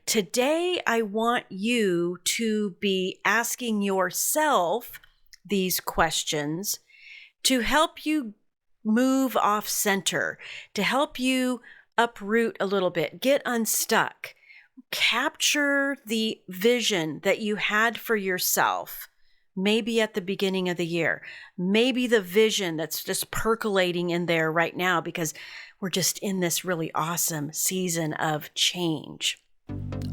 Today, I want you to be asking yourself these questions to help you move off center, to help you uproot a little bit, get unstuck, capture the vision that you had for yourself. Maybe at the beginning of the year, maybe the vision that's just percolating in there right now because we're just in this really awesome season of change.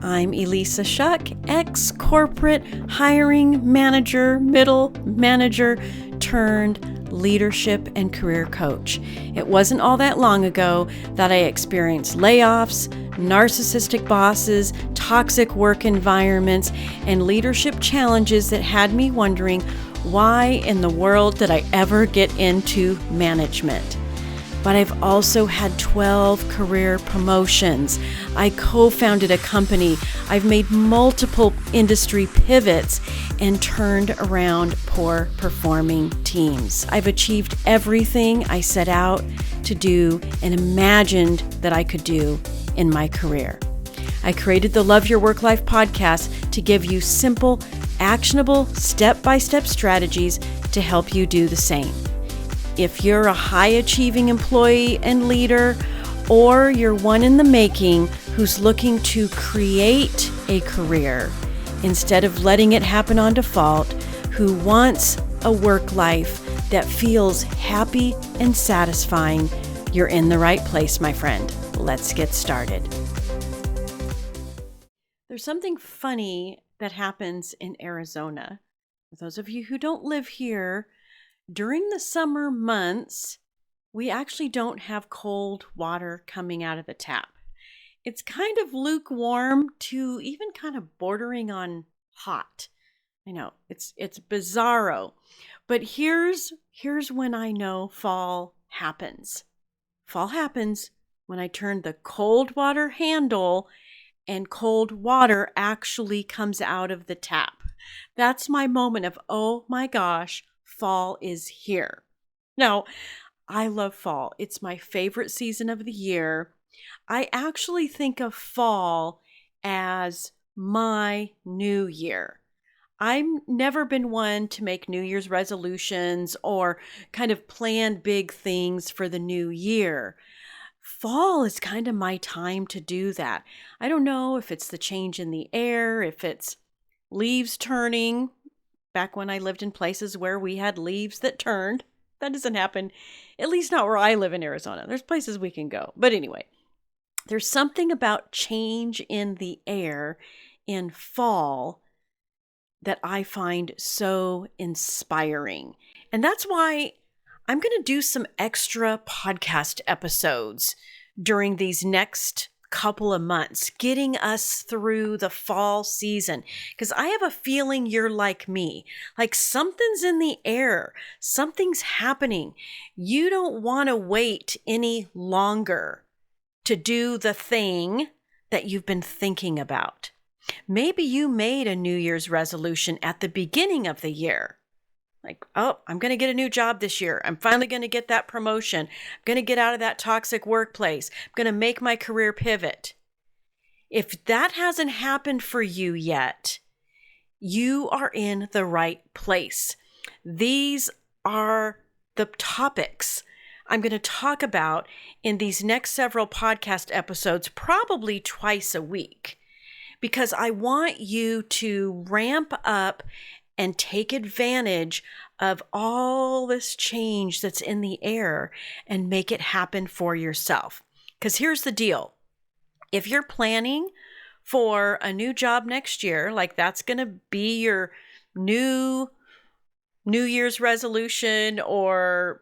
I'm Elissa Shuck, ex-corporate hiring manager, middle manager turned leadership and career coach. It wasn't all that long ago that I experienced layoffs, narcissistic bosses, toxic work environments, and leadership challenges that had me wondering, why in the world did I ever get into management? But I've also had 12 career promotions. I co-founded a company. I've made multiple industry pivots and turned around poor performing teams. I've achieved everything I set out to do and imagined that I could do in my career. I created the Love Your Work Life podcast to give you simple, actionable, step-by-step strategies to help you do the same. If you're a high-achieving employee and leader, or you're one in the making who's looking to create a career instead of letting it happen on default, who wants a work life that feels happy and satisfying, you're in the right place, my friend. Let's get started. There's something funny that happens in Arizona. For those of you who don't live here, during the summer months, we actually don't have cold water coming out of the tap. It's kind of lukewarm to even kind of bordering on hot. I know, it's bizarro. But here's when I know fall happens. Fall happens when I turn the cold water handle and cold water actually comes out of the tap. That's my moment of, oh my gosh, fall is here. Now, I love fall. It's my favorite season of the year. I actually think of fall as my new year. I've never been one to make New Year's resolutions or kind of plan big things for the new year. Fall is kind of my time to do that. I don't know if it's the change in the air, if it's leaves turning. Back when I lived in places where we had leaves that turned. That doesn't happen, at least not where I live in Arizona. There's places we can go. But anyway, there's something about change in the air in fall that I find so inspiring. And that's why I'm going to do some extra podcast episodes during these next couple of months, getting us through the fall season. Because I have a feeling you're like me, like something's in the air, something's happening. You don't want to wait any longer to do the thing that you've been thinking about. Maybe you made a New Year's resolution at the beginning of the year. Like, oh, I'm going to get a new job this year. I'm finally going to get that promotion. I'm going to get out of that toxic workplace. I'm going to make my career pivot. If that hasn't happened for you yet, you are in the right place. These are the topics I'm going to talk about in these next several podcast episodes, probably twice a week, because I want you to ramp up and take advantage of all this change that's in the air and make it happen for yourself. Because here's the deal. If you're planning for a new job next year, like that's going to be your New Year's resolution or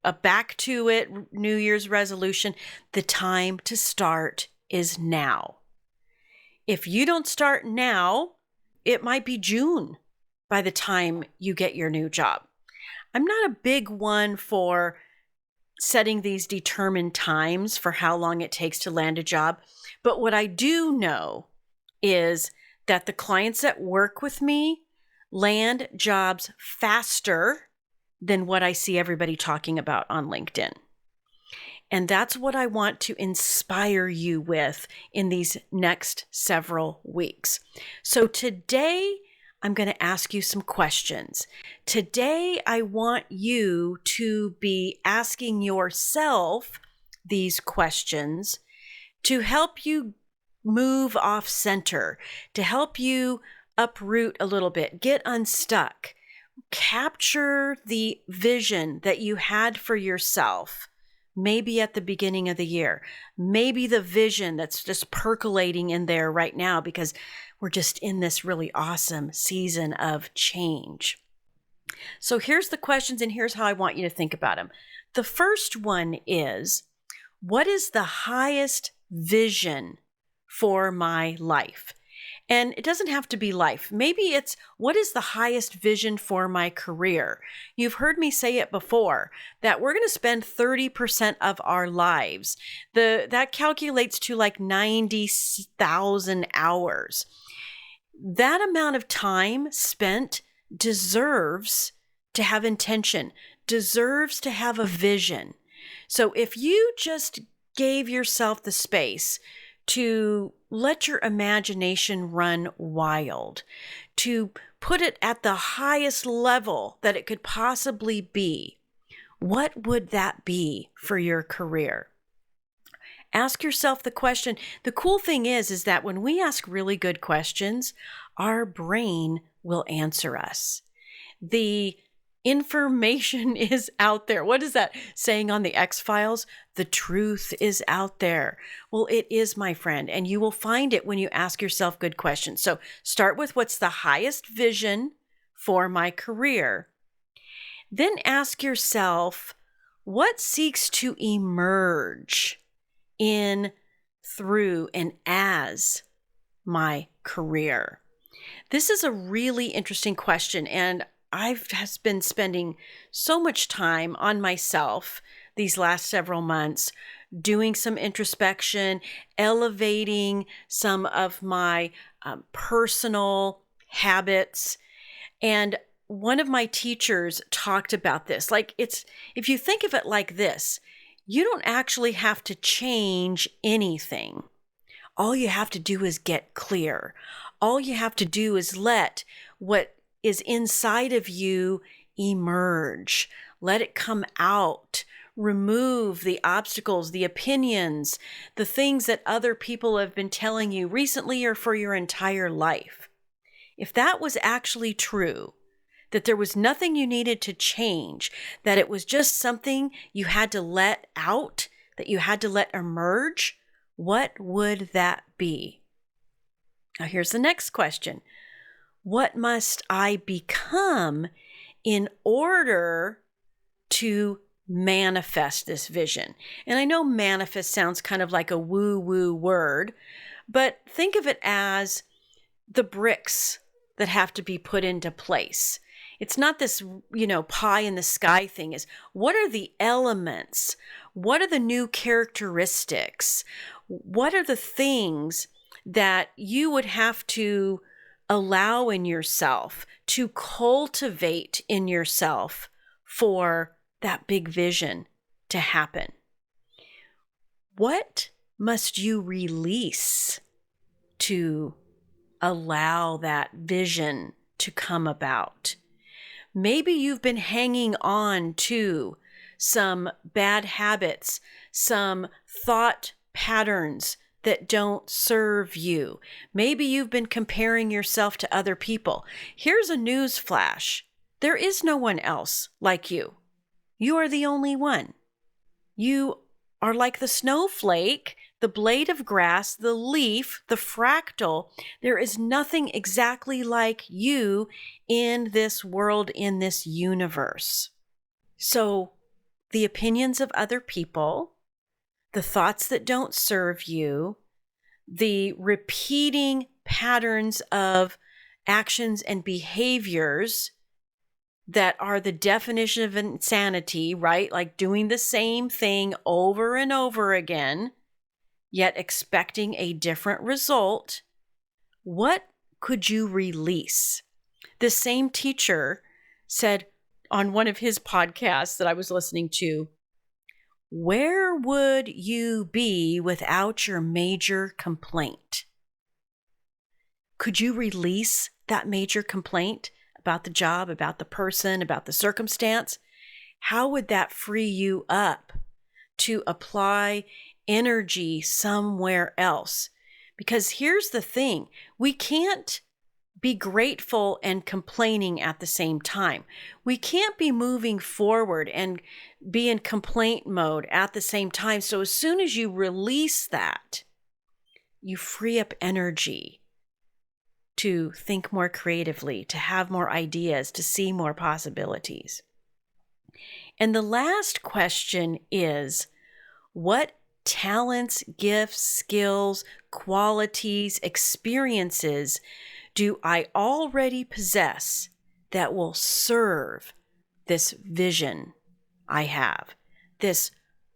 a back to it New Year's resolution, the time to start is now. If you don't start now, it might be June by the time you get your new job. I'm not a big one for setting these determined times for how long it takes to land a job. But what I do know is that the clients that work with me land jobs faster than what I see everybody talking about on LinkedIn. And that's what I want to inspire you with in these next several weeks. So today, I'm going to ask you some questions. Today, I want you to be asking yourself these questions to help you move off center, to help you uproot a little bit, get unstuck, capture the vision that you had for yourself. Maybe at the beginning of the year, maybe the vision that's just percolating in there right now because we're just in this really awesome season of change. So here's the questions and here's how I want you to think about them. The first one is, what is the highest vision for my life? And it doesn't have to be life. Maybe it's, what is the highest vision for my career? You've heard me say it before, that we're going to spend 30% of our lives. That calculates to like 90,000 hours. That amount of time spent deserves to have intention, deserves to have a vision. So if you just gave yourself the space to let your imagination run wild, to put it at the highest level that it could possibly be, what would that be for your career? Ask yourself the question. The cool thing is that when we ask really good questions, our brain will answer us. The information is out there. What is that saying on the X-Files? The truth is out there. Well, it is, my friend, and you will find it when you ask yourself good questions. So start with, what's the highest vision for my career? Then ask yourself, what seeks to emerge in, through, and as my career? This is a really interesting question, and I've just been spending so much time on myself these last several months, doing some introspection, elevating some of my personal habits. And one of my teachers talked about this. Like, it's, if you think of it like this, you don't actually have to change anything. All you have to do is get clear. All you have to do is let what is inside of you emerge. Let it come out. Remove the obstacles, the opinions, the things that other people have been telling you recently or for your entire life. If that was actually true, that there was nothing you needed to change, that it was just something you had to let out, that you had to let emerge, what would that be? Now here's the next question. What must I become in order to manifest this vision? And I know manifest sounds kind of like a woo-woo word, but think of it as the bricks that have to be put into place. It's not this, pie in the sky thing. Is what are the elements? What are the new characteristics? What are the things that you would have to allow in yourself, to cultivate in yourself for that big vision to happen? What must you release to allow that vision to come about? Maybe you've been hanging on to some bad habits, some thought patterns that don't serve you. Maybe you've been comparing yourself to other people. Here's a news flash. There is no one else like you. You are the only one. You are like the snowflake, the blade of grass, the leaf, the fractal. There is nothing exactly like you in this world, in this universe. So the opinions of other people, the thoughts that don't serve you, the repeating patterns of actions and behaviors that are the definition of insanity, right? Like doing the same thing over and over again, yet expecting a different result. What could you release? The same teacher said on one of his podcasts that I was listening to, where would you be without your major complaint? Could you release that major complaint about the job, about the person, about the circumstance? How would that free you up to apply energy somewhere else? Because here's the thing, we can't be grateful and complaining at the same time. We can't be moving forward and be in complaint mode at the same time. So as soon as you release that, you free up energy to think more creatively, to have more ideas, to see more possibilities. And the last question is, what talents, gifts, skills, qualities, experiences do I already possess that will serve this vision I have, this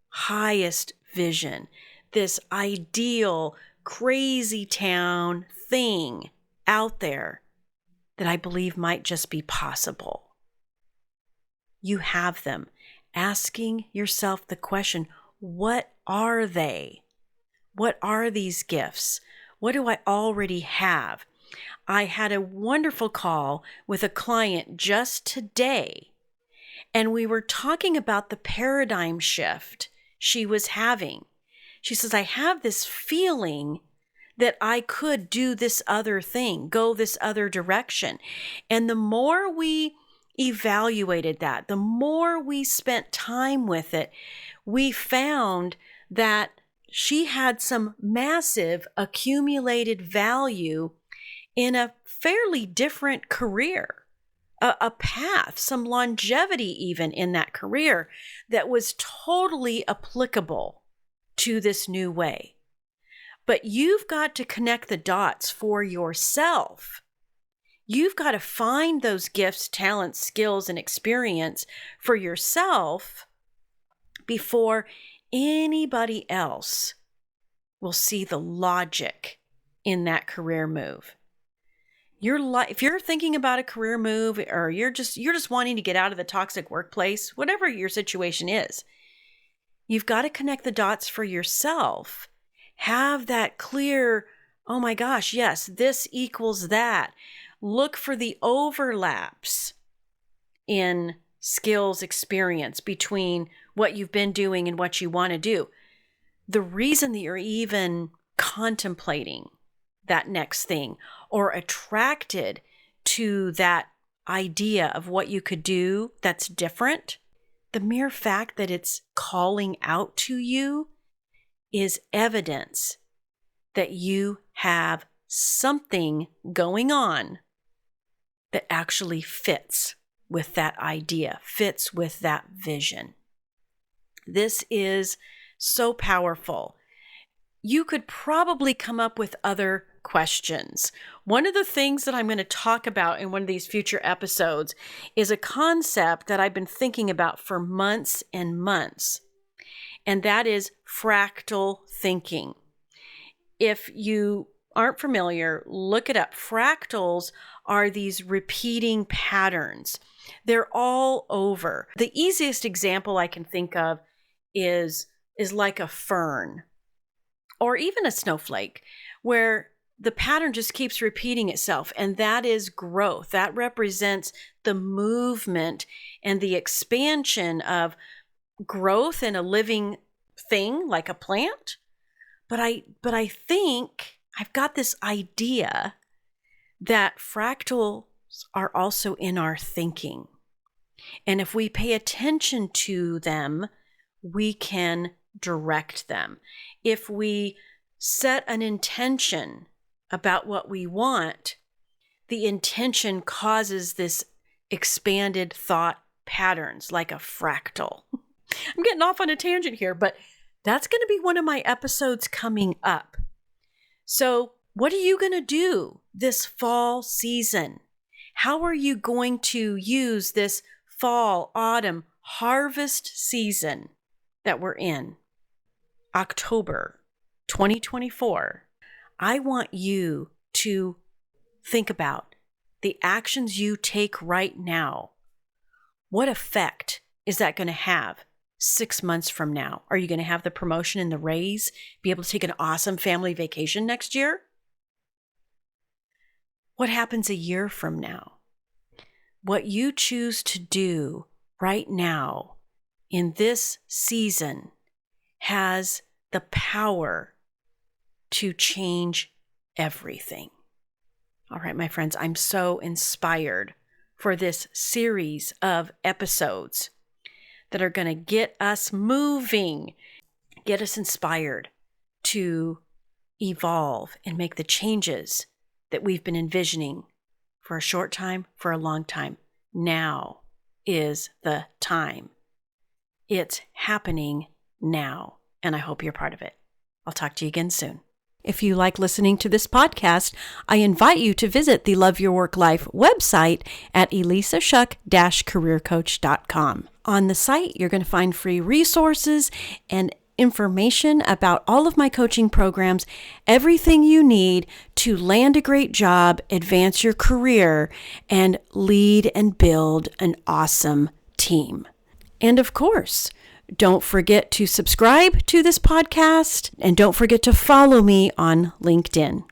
highest vision, this ideal, crazy town thing out there that I believe might just be possible? You have them. Asking yourself the question, what are they? What are these gifts? What do I already have? I had a wonderful call with a client just today, and we were talking about the paradigm shift she was having. She says, I have this feeling that I could do this other thing, go this other direction. And the more we evaluated that, the more we spent time with it, we found that she had some massive accumulated value in a fairly different career, a path, some longevity even in that career that was totally applicable to this new way. But you've got to connect the dots for yourself. You've got to find those gifts, talents, skills, and experience for yourself before anybody else will see the logic in that career move. If you're thinking about a career move, or you're just wanting to get out of the toxic workplace, whatever your situation is, you've got to connect the dots for yourself. Have that clear, oh my gosh, yes, this equals that. Look for the overlaps in skills, experience between what you've been doing and what you want to do. The reason that you're even contemplating that next thing or attracted to that idea of what you could do that's different, the mere fact that it's calling out to you is evidence that you have something going on that actually fits with that idea, fits with that vision. This is so powerful. You could probably come up with other questions. One of the things that I'm going to talk about in one of these future episodes is a concept that I've been thinking about for months and months, and that is fractal thinking. If you aren't familiar, look it up. Fractals are these repeating patterns. They're all over. The easiest example I can think of is like a fern or even a snowflake, where the pattern just keeps repeating itself, and that is growth. That represents the movement and the expansion of growth in a living thing like a plant. But I think I've got this idea that fractals are also in our thinking. And if we pay attention to them, we can direct them. If we set an intention about what we want, the intention causes this expanded thought patterns like a fractal. I'm getting off on a tangent here, but that's going to be one of my episodes coming up. So, what are you going to do this fall season? How are you going to use this fall, autumn, harvest season that we're in? October 2024. I want you to think about the actions you take right now. What effect is that going to have 6 months from now? Are you going to have the promotion and the raise? Be able to take an awesome family vacation next year? What happens a year from now? What you choose to do right now in this season has the power to change everything. All right, my friends, I'm so inspired for this series of episodes that are going to get us moving, get us inspired to evolve and make the changes that we've been envisioning for a short time, for a long time. Now is the time. It's happening now, and I hope you're part of it. I'll talk to you again soon. If you like listening to this podcast, I invite you to visit the Love Your Work Life website at elissashuck-careercoach.com. On the site, you're going to find free resources and information about all of my coaching programs, everything you need to land a great job, advance your career, and lead and build an awesome team. And of course, don't forget to subscribe to this podcast, and don't forget to follow me on LinkedIn.